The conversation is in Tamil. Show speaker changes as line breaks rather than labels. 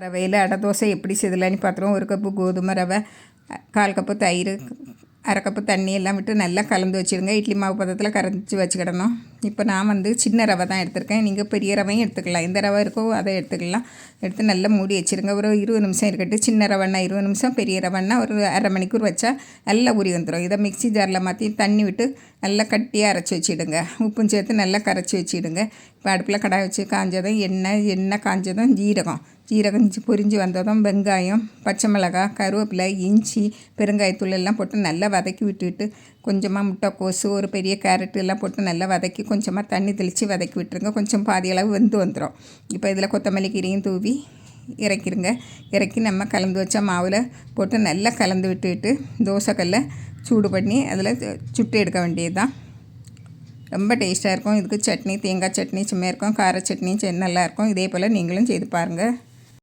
ரவையில் அடை தோசை எப்படி செய்யலான்னு பார்த்துருவோம். 1 கப்பு கோதுமை ரவை, 1/4 கப்பு தயிர், 1/2 கப்பு தண்ணி எல்லாம் விட்டு நல்லா கலந்து வச்சுடுங்க. இட்லி மாவு பதத்தில் கரைச்சி வச்சுக்கிடணும். இப்போ நான் சின்ன ரவை தான் எடுத்திருக்கேன். நீங்கள் பெரிய ரவையும் எடுத்துக்கலாம். எந்த ரவை இருக்கோ அதை எடுத்துக்கலாம். எடுத்து நல்லா மூடி வச்சுருங்க. ஒரு 20 நிமிஷம் இருக்கட்டும். சின்ன ரவைன்னா 20 நிமிஷம், பெரிய ரவைன்னா ஒரு அரை மணிக்கூர் வச்சா நல்லா ஊறி வந்துடும். இதை மிக்ஸி ஜாரில் மாற்றி தண்ணி விட்டு நல்லா கட்டியாக அரைச்சி வச்சுடுங்க. உப்பும் சேர்த்து நல்லா கரைச்சி வச்சுடுங்க. இப்போ அடுப்பில் கடாய் வச்சு காஞ்சதும் எண்ணெய் காஞ்சதும் ஜீரகம் பொரிஞ்சு வந்ததும் வெங்காயம், பச்சை மிளகாய், கருவேப்பிலை, இஞ்சி, பெருங்காயத்தூள் எல்லாம் போட்டு நல்லா வதக்கி விட்டுட்டு கொஞ்சமாக முட்டைக்கோசு, ஒரு பெரிய கேரட்டு எல்லாம் போட்டு நல்லா வதக்கி கொஞ்சமாக தண்ணி தெளித்து வதக்கி விட்டுருங்க. கொஞ்சம் பாதி அளவு வெந்து வந்துடும். இப்போ இதில் கொத்தமல்லி கீரையும் தூவி இறக்கிடுங்க. இறக்கி நம்ம கலந்து வச்ச மாவில் போட்டு நல்லா கலந்து விட்டுட்டு தோசைக்கல்லை சூடு பண்ணி அதில் சுட்டு எடுக்க வேண்டியது தான். ரொம்ப டேஸ்ட்டாக இருக்கும். இதுக்கு சட்னி, தேங்காய் சட்னி சும்மா இருக்கும், கார சட்னி நல்லாயிருக்கும். இதே போல் நீங்களும் செய்து பாருங்கள்.